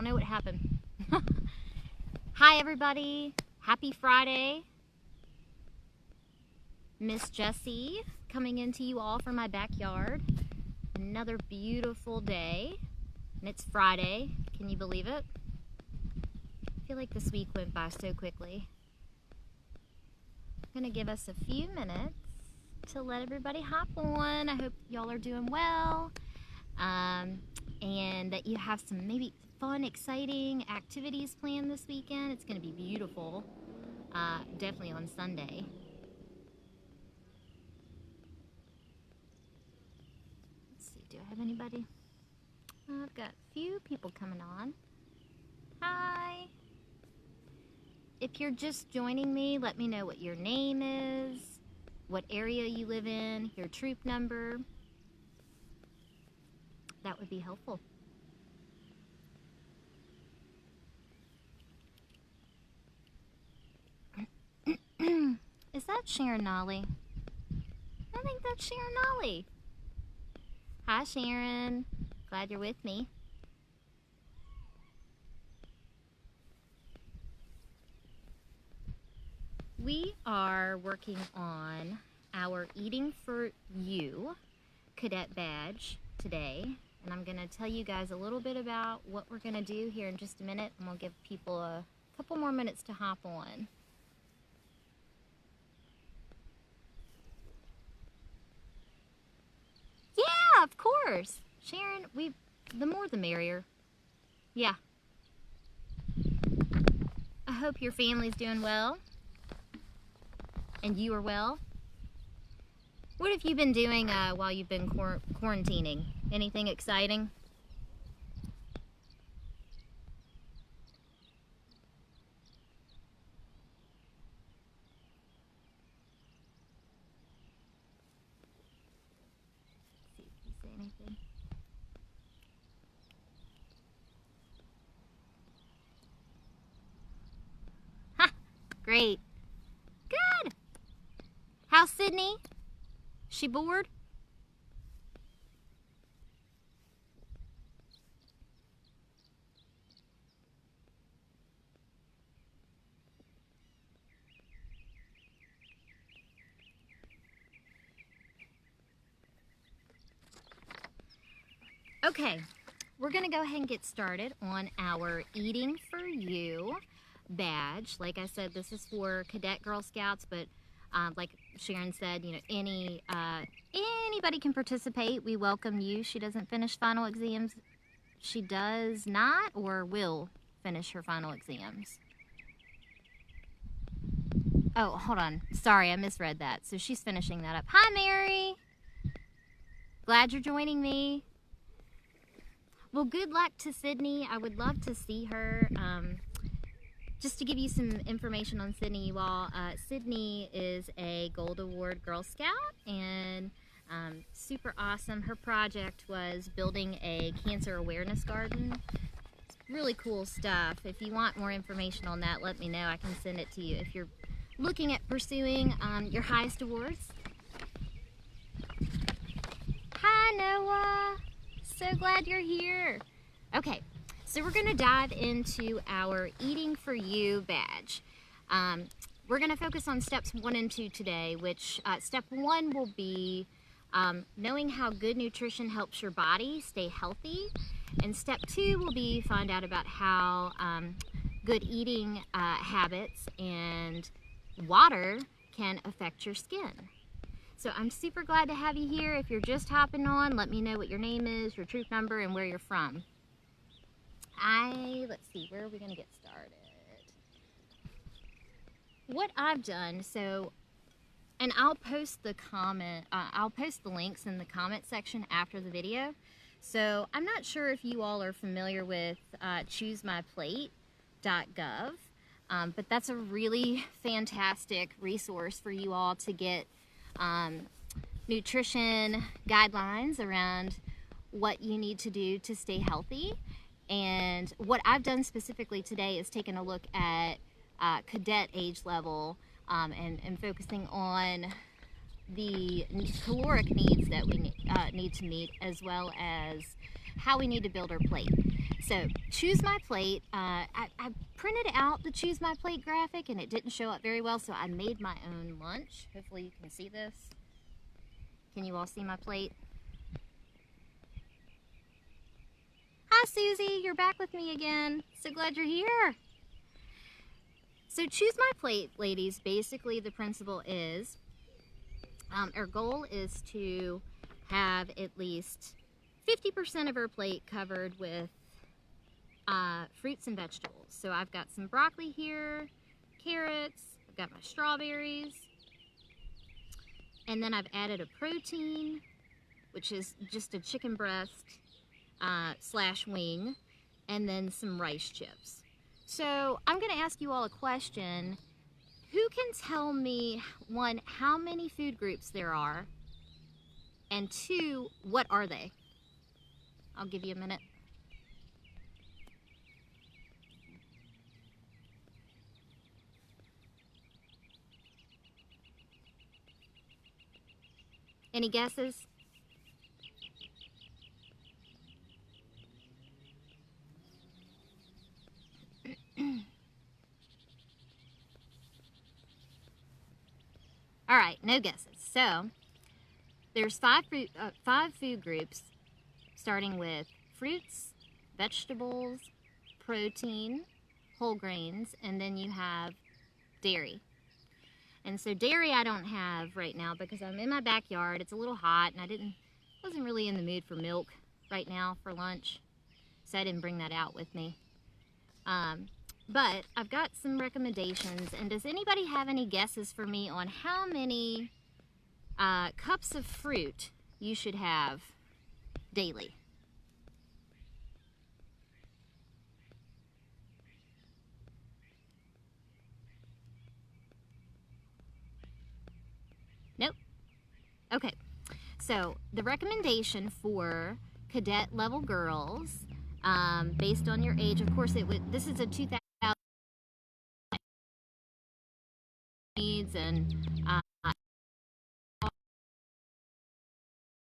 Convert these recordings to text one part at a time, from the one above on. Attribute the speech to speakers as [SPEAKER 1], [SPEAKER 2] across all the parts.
[SPEAKER 1] don't know what happened. Hi everybody, happy Friday. Miss Jessie coming into you all from my backyard. Another beautiful day, and it's Friday. Can you believe it? I feel like this week went by so quickly. I'm gonna give us a few minutes to let everybody hop on. I hope y'all are doing well, and that you have some maybe fun, exciting activities planned this weekend. It's gonna be beautiful, definitely on Sunday. Let's see, do I have anybody? I've got a few people coming on. Hi. If you're just joining me, let me know what your name is, what area you live in, your troop number. That would be helpful. Is that Sharon Nolly? I think that's Sharon Nolly. Hi Sharon, glad you're with me. We are working on our Eating for You Cadette badge today, and I'm going to tell you guys a little bit about what we're going to do here in just a minute, and we'll give people a couple more minutes to hop on. Yeah, of course. Sharon, the more the merrier. Yeah. I hope your family's doing well. And you are well. What have you been doing while you've been quarantining? Anything exciting? Let's see if you say anything. Ha! Great. Good. How's Sydney? She bored? Okay, we're gonna go ahead and get started on our Eating for You badge. Like I said, this is for Cadet Girl Scouts, but like Sharon said, you know, anybody can participate. We welcome you. She doesn't finish final exams. She does not or will finish her final exams. Oh, hold on. Sorry, I misread that. So she's finishing that up. Hi, Mary. Glad you're joining me. Well, good luck to Sydney. I would love to see her. Just to give you some information on Sydney, you all, Sydney is a Gold Award Girl Scout, and super awesome. Her project was building a cancer awareness garden. It's really cool stuff. If you want more information on that, let me know. I can send it to you if you're looking at pursuing your highest awards. Hi, Noah. So glad you're here. Okay. So we're going to dive into our Eating for You badge. We're going to focus on steps 1 and 2 today, which step 1 will be knowing how good nutrition helps your body stay healthy. And step 2 will be find out about how good eating habits and water can affect your skin. So I'm super glad to have you here. If you're just hopping on, let me know what your name is, your troop number, and where you're from. Let's see, where are we going to get started? What I've done, and I'll post the links in the comment section after the video. So I'm not sure if you all are familiar with choosemyplate.gov, but that's a really fantastic resource for you all to get nutrition guidelines around what you need to do to stay healthy. And what I've done specifically today is taken a look at cadet age level and focusing on the caloric needs that we need to meet, as well as how we need to build our plate. So choose my plate. I printed out the choose my plate graphic and it didn't show up very well, so I made my own lunch. Hopefully you can see this. Can you all see my plate? Hi Susie, you're back with me again. So glad you're here. So choose my plate, ladies. Basically the principle is, our goal is to have at least 50% of our plate covered with fruits and vegetables. So I've got some broccoli here, carrots, I've got my strawberries, and then I've added a protein, which is just a chicken breast slash wing, and then some rice chips. So I'm going to ask you all a question. Who can tell me, one, how many food groups there are, and two, what are they? I'll give you a minute. Any guesses? All right, no guesses. So there's five food groups, starting with fruits, vegetables, protein, whole grains, and then you have dairy. And so dairy I don't have right now because I'm in my backyard. It's a little hot, and I wasn't really in the mood for milk right now for lunch, so I didn't bring that out with me. But I've got some recommendations, and does anybody have any guesses for me on how many cups of fruit you should have daily? Nope. Okay, so the recommendation for cadet level girls, based on your age, of course, this is a 2000 needs, and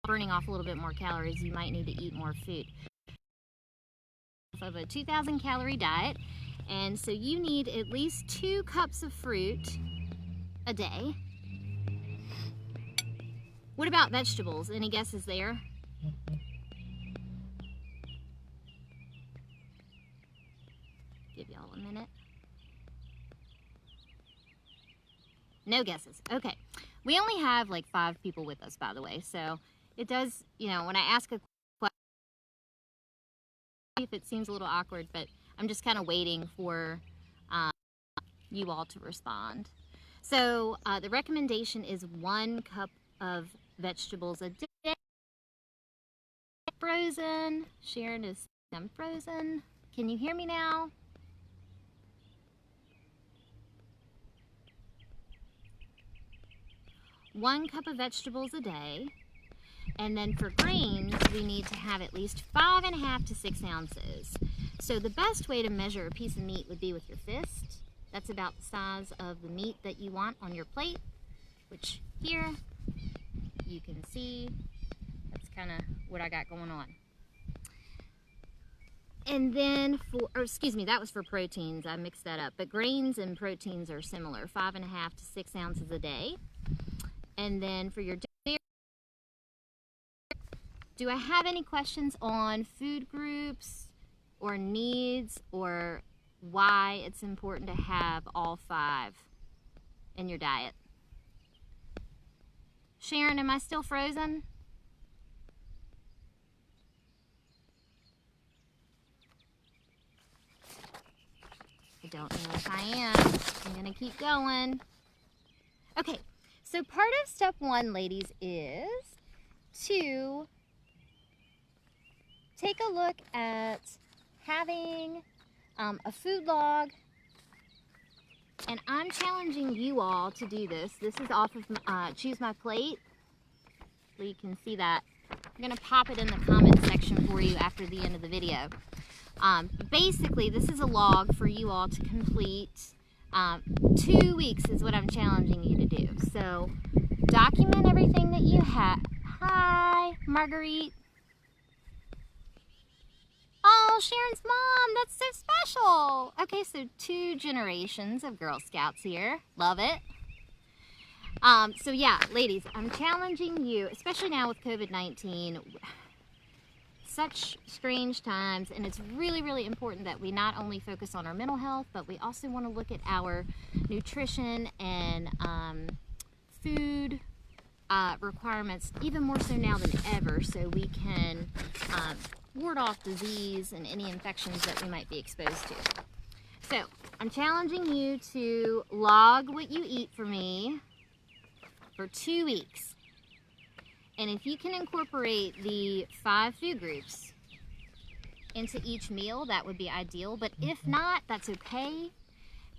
[SPEAKER 1] burning off a little bit more calories, you might need to eat more food. Of a 2,000 calorie diet, and so you need at least 2 cups of fruit a day. What about vegetables? Any guesses there? Give y'all a minute. No guesses. Okay. We only have like 5 people with us, by the way, so it does, you know, when I ask a question, if it seems a little awkward, but I'm just kind of waiting for you all to respond. So the recommendation is 1 cup of vegetables a day. Frozen. Sharon is, I'm frozen. Can you hear me now? One cup of vegetables a day. And then for grains, we need to have at least 5.5 to 6 ounces. So the best way to measure a piece of meat would be with your fist. That's about the size of the meat that you want on your plate, which here you can see. That's kind of what I got going on. And then that was for proteins. I mixed that up. But grains and proteins are similar, 5.5 to 6 ounces a day. And then for your dairy, do I have any questions on food groups or needs or why it's important to have all 5 in your diet? Sharon, am I still frozen? I don't know if I am. I'm gonna keep going. Okay, so part of step 1, ladies, is to take a look at having a food log, and I'm challenging you all to do this. This is off of Choose My Plate, so you can see that. I'm going to pop it in the comment section for you after the end of the video. Basically, this is a log for you all to complete. 2 weeks is what I'm challenging you to do. So document everything that you have. Hi, Marguerite. Oh, Oh, Sharon's mom, that's so special. Okay, so 2 generations of Girl Scouts here. Love it. So yeah, ladies, I'm challenging you, especially now with COVID-19, such strange times, and it's really, really important that we not only focus on our mental health, but we also want to look at our nutrition and food requirements even more so now than ever, so we can ward off disease and any infections that we might be exposed to. So I'm challenging you to log what you eat for me for 2 weeks. And if you can incorporate the 5 food groups into each meal, that would be ideal. But if not, that's okay.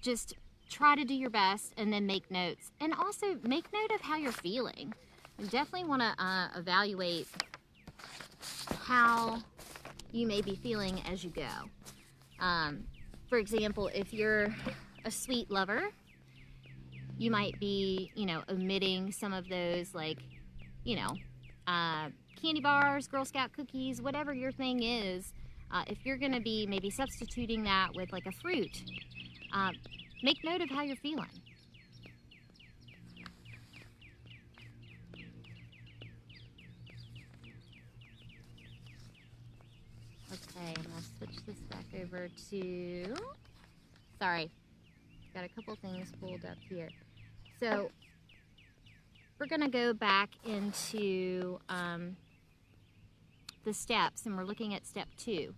[SPEAKER 1] Just try to do your best and then make notes. And also make note of how you're feeling. You definitely want to evaluate how you may be feeling as you go. For example, if you're a sweet lover, you might be, omitting some of those, like, candy bars, Girl Scout cookies, whatever your thing is. If you're going to be maybe substituting that with like a fruit, make note of how you're feeling. Okay, I'm going to switch this back over to, sorry, got a couple things pulled up here. So we're going to go back into the steps, and we're looking at step 2.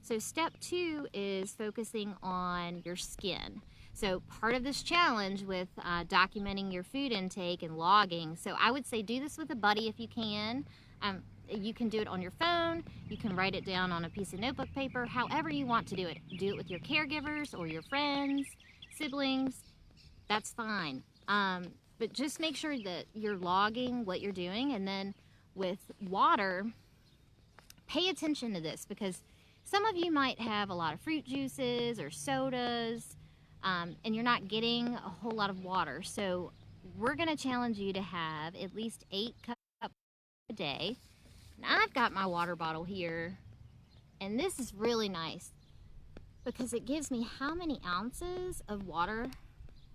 [SPEAKER 1] So step 2 is focusing on your skin. So part of this challenge with documenting your food intake and logging, so I would say do this with a buddy if you can. You can do it on your phone, you can write it down on a piece of notebook paper, however you want to do it. Do it with your caregivers or your friends, siblings, that's fine. But just make sure that you're logging what you're doing, and then with water, pay attention to this, because some of you might have a lot of fruit juices or sodas, and you're not getting a whole lot of water. So we're going to challenge you to have at least 8 cups a day. And I've got my water bottle here, and this is really nice because it gives me how many ounces of water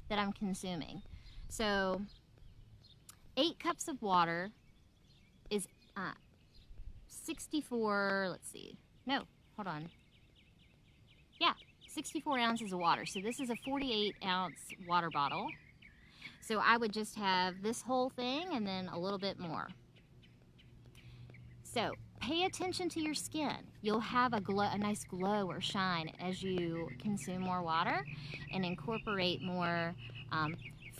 [SPEAKER 1] that I'm consuming. So 8 cups of water is 64, let's see, no, hold on. Yeah, 64 ounces of water. So this is a 48-ounce water bottle. So I would just have this whole thing and then a little bit more. So pay attention to your skin. You'll have a nice glow or shine as you consume more water and incorporate more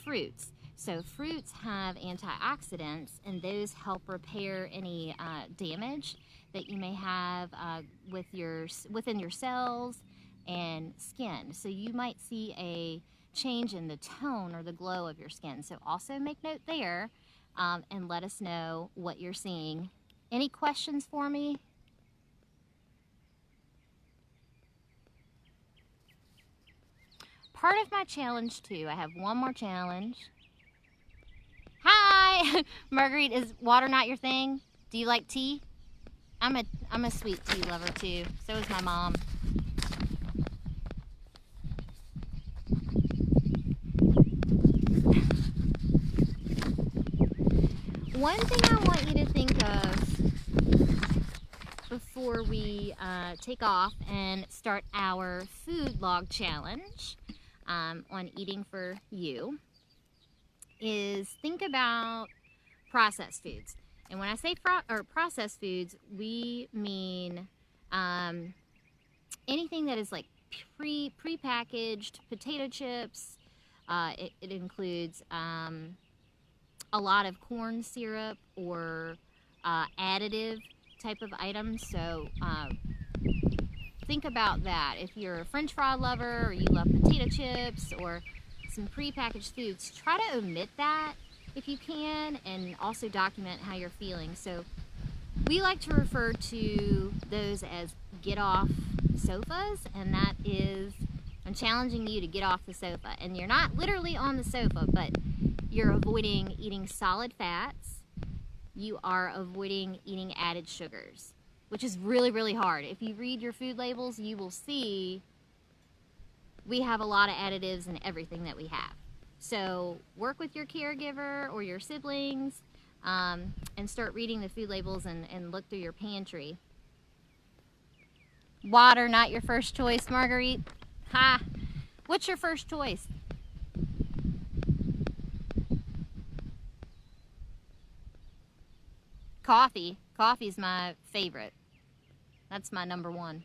[SPEAKER 1] fruits. So fruits have antioxidants, and those help repair any damage that you may have within your cells and skin. So you might see a change in the tone or the glow of your skin. So also make note there, and let us know what you're seeing. Any questions for me? Part of my challenge too, I have one more challenge. Hi! Marguerite, is water not your thing? Do you like tea? I'm a sweet tea lover too. So is my mom. One thing I want you to think of before we take off and start our food log challenge on eating for you is think about processed foods. And when I say processed foods, we mean anything that is like pre-packaged potato chips. It includes a lot of corn syrup or additive type of items. So think about that. If you're a French fry lover, or you love potato chips or some pre-packaged foods, try to omit that if you can, and also document how you're feeling. So we like to refer to those as get off sofas, and that is, I'm challenging you to get off the sofa. And you're not literally on the sofa, but you're avoiding eating solid fats. You are avoiding eating added sugars. which is really, really hard. If you read your food labels, you will see we have a lot of additives in everything that we have. So work with your caregiver or your siblings and start reading the food labels and look through your pantry. Water, not your first choice, Marguerite. Ha! What's your first choice? Coffee. Coffee's my favorite. That's my number one.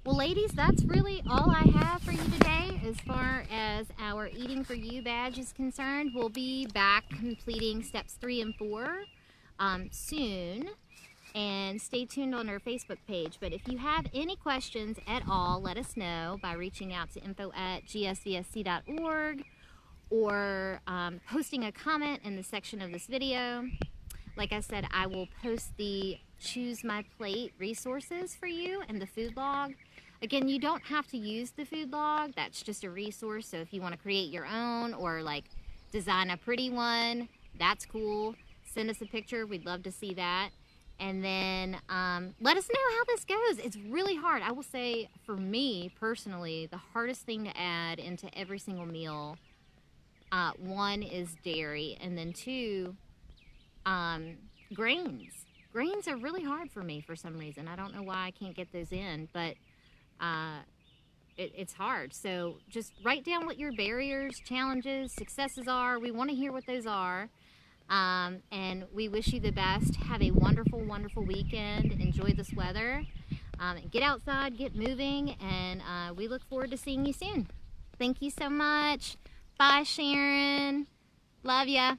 [SPEAKER 1] Well, ladies, that's really all I have for you today as far as our Eating for You badge is concerned. We'll be back completing steps 3 and 4 soon. And stay tuned on our Facebook page. But if you have any questions at all, let us know by reaching out to info@gsvsc.org or posting a comment in the section of this video. Like I said, I will post the Choose My Plate resources for you and the food log. Again, you don't have to use the food log. That's just a resource. So if you want to create your own or like design a pretty one, that's cool. Send us a picture. We'd love to see that. And then let us know how this goes. It's really hard. I will say, for me personally, the hardest thing to add into every single meal, one is dairy, and then two, grains. Grains are really hard for me for some reason. I don't know why I can't get those in, but it's hard. So just write down what your barriers, challenges, successes are. We want to hear what those are. And we wish you the best. Have a wonderful, wonderful weekend. Enjoy this weather. Get outside, get moving, and we look forward to seeing you soon. Thank you so much. Bye, Sharon. Love ya.